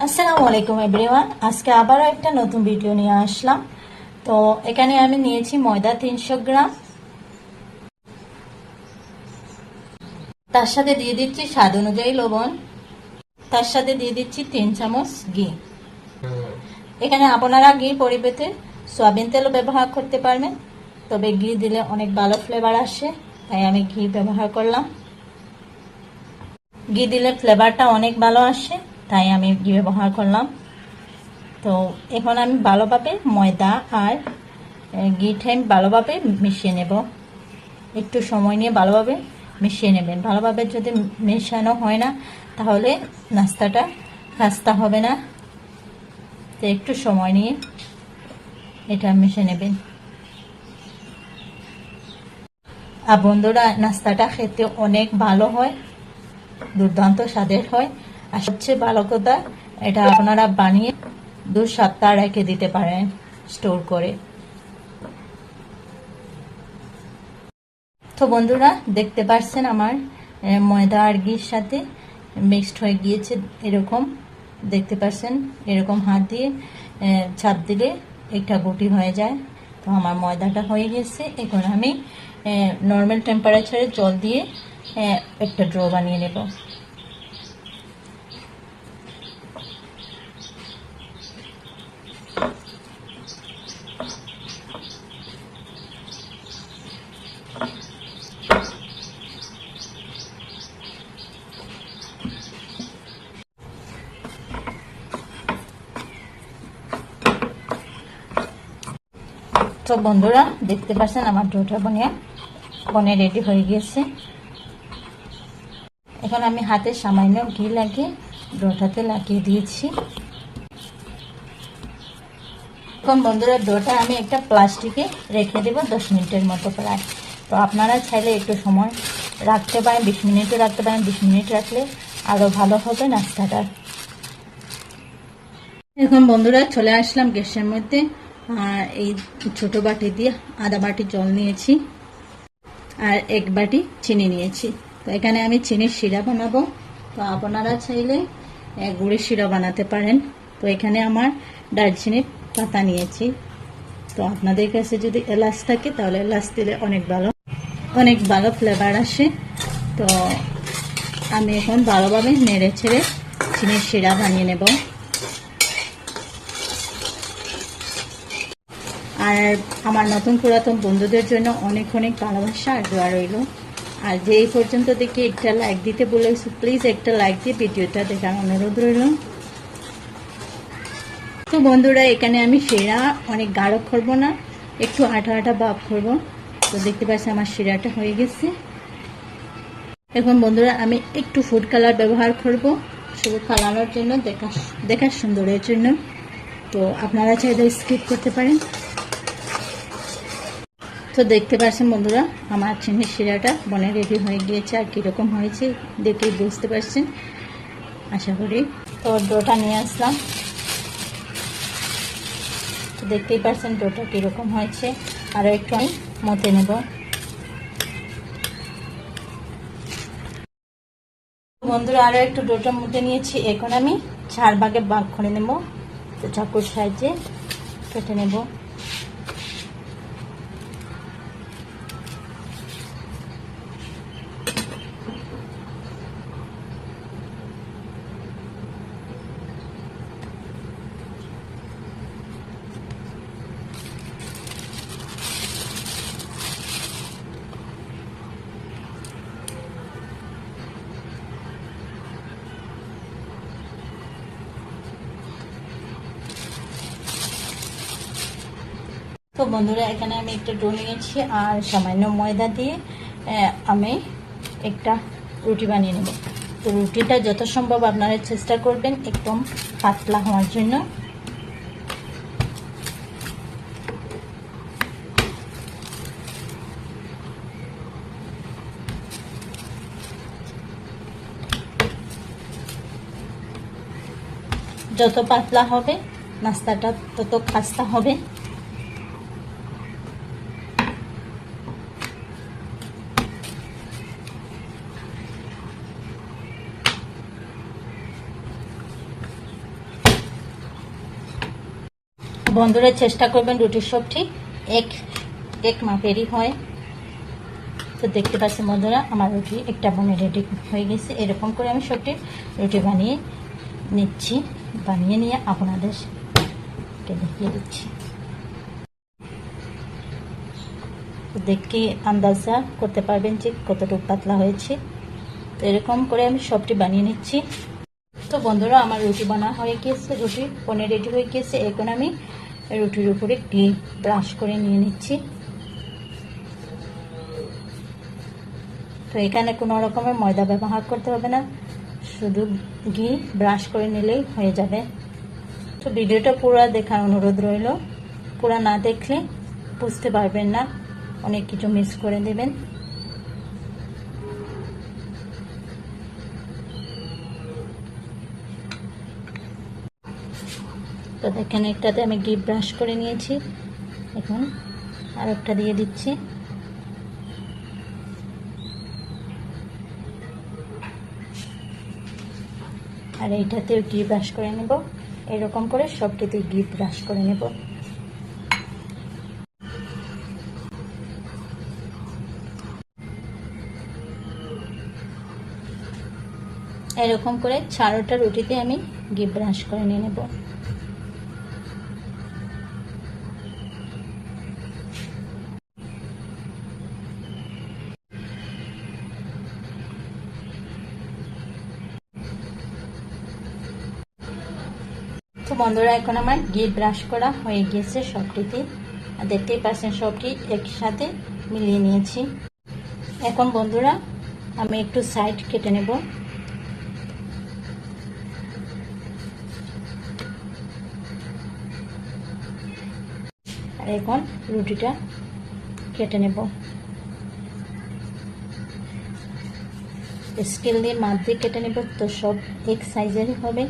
আসসালামু আলাইকুম এভরিওয়ান। আজকে আবারও একটা নতুন ভিডিও নিয়ে আসলাম। তো এখানে আমি নিয়েছি ময়দা 300 গ্রাম, তার সাথে দিয়ে দিচ্ছি স্বাদ অনুযায়ী লবণ, তার সাথে দিয়ে দিচ্ছি 3 চামচ ঘি। এখানে আপনারা ঘি পরিবর্তে সয়াবিন তেলও ব্যবহার করতে পারবেন, তবে ঘি দিলে অনেক ভালো ফ্লেভার আসে, তাই আমি ঘি ব্যবহার করলাম। ঘি দিলে ফ্লেভারটা অনেক ভালো আসে, তাই আমি ঘি ব্যবহার করলাম। তো এখন আমি ভালোভাবে ময়দা আর ঘিটা ভালোভাবে মিশিয়ে নেব। একটু সময় নিয়ে ভালোভাবে মিশিয়ে নেবেন। ভালোভাবে যদি মেশানো হয় না তাহলে নাস্তাটা খাস্তা হবে না। তো একটু সময় নিয়ে এটা মিশিয়ে নেবেন। আর বন্ধুরা, নাস্তাটা খেতে অনেক ভালো হয়, দুর্দান্ত স্বাদের হয়। আর সবচেয়ে ভালো কথা, এটা আপনারা বানিয়ে 2 সপ্তাহ রেখে দিতে পারেন স্টোর করে। তো বন্ধুরা, দেখতে পাচ্ছেন আমার ময়দা আর ঘির সাথে মিক্সড হয়ে গিয়েছে। এরকম দেখতে পাচ্ছেন, এরকম হাত দিয়ে চাপ দিলে একটা গুটি হয়ে যায়। তো আমার ময়দাটা হয়ে গেছে। এখন আমি নর্মাল টেম্পারেচারে জল দিয়ে একটা ড্রো বানিয়ে নেব। তো বন্ধুরা, দেখতে পাচ্ছেন আমার ডোটা বনে রেডি হয়ে গিয়েছে। এখন আমি হাতে সামান্য ঘি লাগিয়ে ডোটাতে লাগিয়ে দিয়েছি। এখন বন্ধুরা, ডোটা আমি একটা প্লাস্টিকে রেখে দেবো 10 মিনিটের মতো প্রায়। তো আপনারা চাইলে একটু সময় রাখতে পারেন, 20 মিনিটও রাখতে পারেন। 20 মিনিট রাখলে আরও ভালো হবে নাস্তাটা। এখন বন্ধুরা, চলে আসলাম গ্যাসের মধ্যে। আর এই ছোট বাটি দিয়ে আধা বাটি জল নিয়েছি আর 1 বাটি চিনি নিয়েছি। তো এখানে আমি চিনির শিরা বানাবো। তো আপনারা চাইলে গুড়ের শিরা বানাতে পারেন। তো এখানে আমার দারচিনির পাতা নিয়েছি। তো আপনাদের কাছে যদি এলাচ থাকে তাহলে এলাচ দিলে অনেক ভালো ফ্লেভার আসে। তো আমি এখন ভালোভাবে নেড়ে ছেড়ে চিনির শিরা বানিয়ে নেব। আর আমার নতুন পুরাতন বন্ধুদের জন্য অনেক অনেক ভালোবাসা আর দোয়া রইল। আর যে এই পর্যন্ত দেখি একটা লাইক দিতে বলেছি, প্লিজ একটা লাইক দিয়ে ভিডিওটা দেখার অনুরোধ রইল। তো বন্ধুরা, এখানে আমি শিরা অনেক গাঢ় করব না, একটু আঠা আঠা ভাব করব। তো দেখতে পাচ্ছি আমার শিরাটা হয়ে গেছে। এখন বন্ধুরা, আমি একটু ফুড কালার ব্যবহার করব, শুধু কালানোর জন্য, দেখার সুন্দরের জন্য। তো আপনারা চাইলে স্কিপ করতে পারেন। তো দেখতে পাচ্ছেন বন্ধুরা, আমার চিনির শিরাটা বনে রেডি হয়ে গিয়েছে। আর কীরকম হয়েছে দেখেই বুঝতে পারছেন আশা করি। তো ডোটা নিয়ে আসলাম। তো দেখতেই পাচ্ছেন ডোটা কীরকম হয়েছে। আরও একটু আমি মতে নেব। বন্ধুরা, আরও একটু ডোটা মতে নিয়েছি। এখন আমি 4 ভাগে ভাগ করে নেব। তো চাকুর সাহায্যে কেটে নেব। তো বন্ধুরা, এখানে আমি একটা ডো নিয়েছি আর সামান্য ময়দা দিয়ে আমি একটা রুটি বানিয়ে নেব। তো রুটিটা যত সম্ভব আপনারা চেষ্টা করবেন একদম পাতলা হওয়ার জন্য। যত পাতলা হবে নাস্তাটা তত খাস্তা হবে। বন্ধুরা চেষ্টা করবেন রুটির সবটি এক এক মাপেরই হয়। তো দেখতে পাচ্ছেন বন্ধুরা আমার রুটি একটা বনে রেডি হয়ে গেছে। এরকম করে আমি সবটি রুটি বানিয়ে নিচ্ছি, বানিয়ে নিয়ে আপনাদেরকে দেখিয়ে দিচ্ছি। দেখে আন্দাজা করতে পারবেন যে কতটুকু পাতলা হয়েছে। তো এরকম করে আমি সবটি বানিয়ে নিচ্ছি। তো বন্ধুরা আমার রুটি বানা হয়ে গিয়েছে, রুটি বনে রেডি হয়ে গিয়েছে। এখন আমি রুটির উপরে ঘি ব্রাশ করে নিয়ে নিচ্ছি। তো এখানে কোনো রকমের ময়দা ব্যবহার করতে হবে না, শুধু ঘি ব্রাশ করে নিলেই হয়ে যাবে। তো ভিডিওটা পুরো দেখার অনুরোধ রইল, পুরো না দেখলে বুঝতে পারবেন না, অনেক কিছু মিস করে দেবেন। তো দেখেন একটাতে আমি ঘি ব্রাশ করে নিয়েছি, এখন আর একটা দিয়ে দিচ্ছি। আর এইটাতেও ঘি ব্রাশ করে নেব, এরকম করে সবটিতে ঘি ব্রাশ করে নেব। এরকম করে 4টা রুটিতে আমি ঘি ব্রাশ করে নিয়ে নেব। তো বন্ধুরা এখন আমার ঘি ব্রাশ করা হয়ে গিয়েছে সবটিতে, আর দেখতেই পাচ্ছেন সবটি একসাথে মিলিয়ে নিয়েছি। এখন বন্ধুরা আমি একটু সাইড কেটে নেব। আর এখন রুটিটা কেটে নেব, স্কেল দিয়ে মাপ দিয়ে কেটে নেব, তো সব এক সাইজেরই হবে।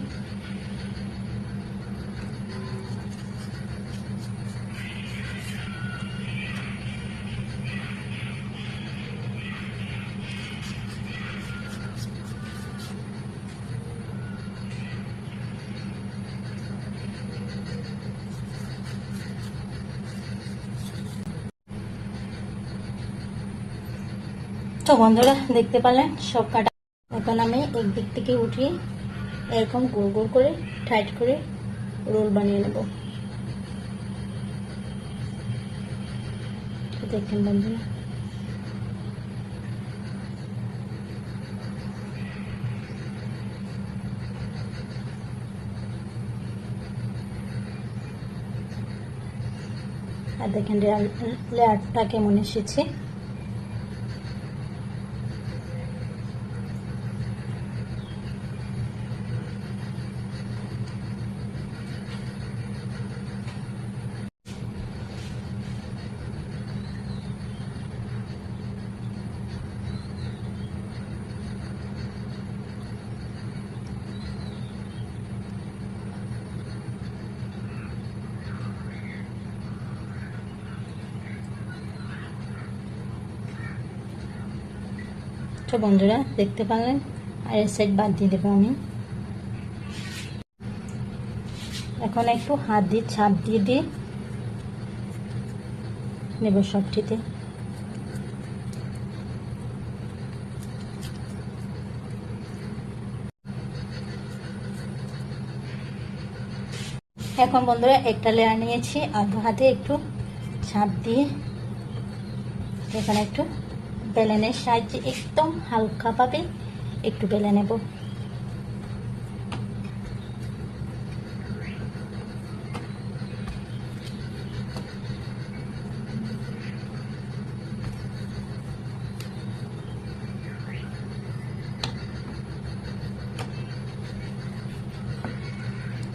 তো বন্ধুরা দেখতে পারলেন সব কাটা। এখন আমি একদিক থেকে উঠিয়ে এরকম গোল গোল করে টাইট করে রোল বানিয়ে নেব। দেখেন বন্ধুরা আর দেখেন লেয়ারটা কেমন এসেছে। তো বন্ধুরা দেখতে পারলেন, আর এর সাইড বাদ দিয়ে দেবো আমি। এখন একটু হাত দিয়ে ছাপ দিয়ে দিয়ে নেব সবটিতে। এখন বন্ধুরা একটা লেয়ার নিয়েছি, আর হাতে একটু ছাপ দিয়ে এখানে একটু বেলনের সাহায্যে একদম হালকাভাবে একটু বেলে নেব।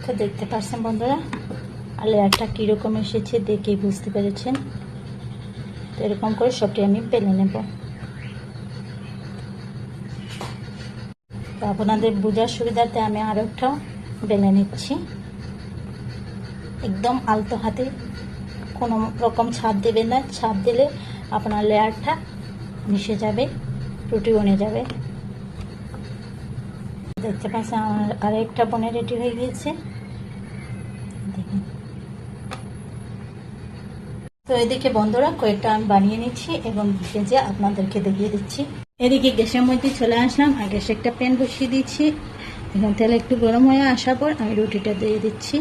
তো দেখতে পাচ্ছেন বন্ধুরা আর লেয়ারটা কীরকম এসেছে দেখেই বুঝতে পেরেছেন। তো এরকম করে সবটি আমি বেলে নেব। তো আপনাদের বোঝার সুবিধাতে আমি আরও একটা বেলে নিচ্ছি। একদম আলতো হাতে, কোনো রকম ছাপ দেবেন না, ছাপ দিলে আপনার লেয়ারটা মিশে যাবে, রুটি বনে যাবে। দেখতে পাচ্ছেন আমার আরেকটা বনে রেডি হয়ে গিয়েছে। দেখুন তো এদিকে বন্ধুরা কয়েকটা আমি বানিয়ে নিচ্ছি এবং ভেজে আপনাদেরকে দেখিয়ে দিচ্ছি। এদিকে গ্যাসের মধ্যে চলে আসলাম আর গ্যাসে একটা প্যান বসিয়ে দিচ্ছি। এখন তেল একটু গরম হয়ে আসার পর আমি রুটিটা দিয়ে দিচ্ছি।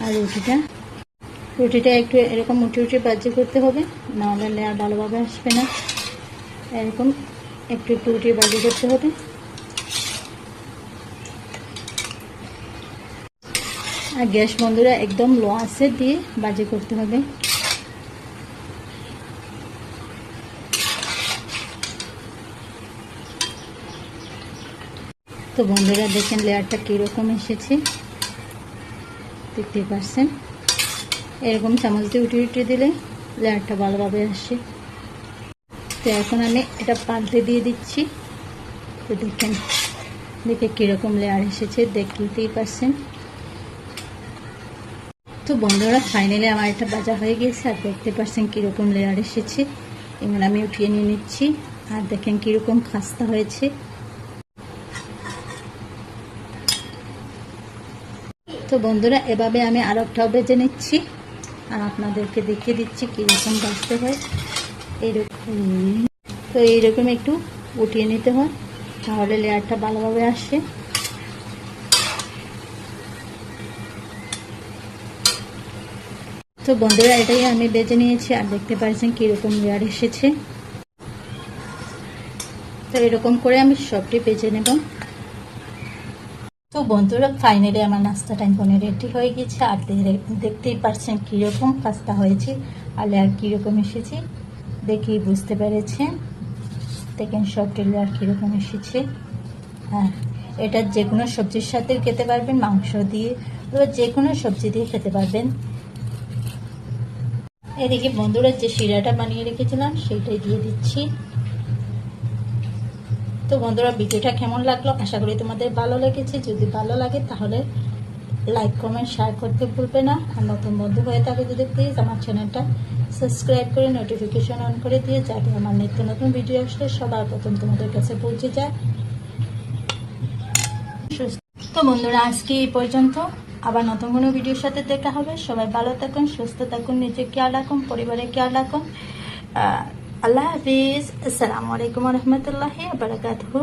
আর রুটিটা একটু এরকম মুঠি মুঠি ভাজি করতে হবে, নাহলে লেয়ার ভালোভাবে আসবে না। এরকম একটু একটু রুটি ভাজি করতে হবে। আর গ্যাস বন্ধুরা একদম লো আঁচে দিয়ে ভাজি করতে হবে। তো বন্ধুরা দেখেন লেয়ারটা কীরকম এসেছে, দেখতেই পাচ্ছেন। এরকম চামচ দিয়ে উঠে দিলে লেয়ারটা ভালোভাবে আসে। তো এখন আমি এটা পাল্টে দিয়ে দিচ্ছি। তো দেখেন দেখে কীরকম লেয়ার এসেছে, দেখতেই পাচ্ছেন। তো বন্ধুরা ফাইনালি আমার এটা ভাজা হয়ে গেছে আর দেখতে পাচ্ছেন কীরকম লেয়ার এসেছে। এবার আমি উঠিয়ে নিয়ে নিচ্ছি আর দেখেন কীরকম খাস্তা হয়েছে। তো বন্ধুরা এভাবে আমি আর একটাও ভেজে নিচ্ছি আর আপনাদেরকে দেখিয়ে দিচ্ছি কীরকম ভাজতে হয়। এইরকম তো এইরকম একটু উঠিয়ে নিতে হয়, তাহলে লেয়ারটা ভালোভাবে আসে। তো বন্ধুরা এটাই আমি ভেজে নিয়েছি আর দেখতে পাচ্ছেন কীরকম লেয়ার এসেছে। তো এরকম করে আমি সবটি ভেজে নেব। তো বন্ধুরা ফাইনালি আমার নাস্তাটা এখন রেডি হয়ে গেছে আর দেখতেই পাচ্ছেন কীরকম খাস্তা হয়েছে আর লেয়ার কীরকম এসেছে, দেখেই বুঝতে পেরেছেন। দেখেন সবটি লেয়ার কীরকম এসেছে। হ্যাঁ, এটা যে কোনো সবজির সাথে খেতে পারবেন, মাংস দিয়ে অথবা যে কোনো সবজি দিয়ে খেতে পারবেন। এদিকে বন্ধুরা যে শিরাটা বানিয়ে রেখেছিলাম সেইটাই দিয়ে দিচ্ছি। তো বন্ধুরা ভিডিওটা কেমন লাগলো, আশা করি তোমাদের ভালো লেগেছে। যদি ভালো লাগে তাহলে লাইক কমেন্ট শেয়ার করতে ভুলবে না। আর নতুন বন্ধু হয়ে থাকে যদি প্লিজ আমার চ্যানেলটা সাবস্ক্রাইব করে নোটিফিকেশন অন করে দিয়ে, যাতে আমার নিত্য নতুন ভিডিও আসলে সবার প্রথম তোমাদের কাছে পৌঁছে যায়। তো বন্ধুরা আজকে এই পর্যন্ত, আবার নতুন কোনো ভিডিওর সাথে দেখা হবে। সবাই ভালো থাকুন, সুস্থ থাকুন, নিজের খেয়াল রাখুন, পরিবারের খেয়াল রাখুন। আল্লাহ হাফিজ। আসসালামু আলাইকুম ওয়া রাহমাতুল্লাহি ওয়া বারাকাতুহু।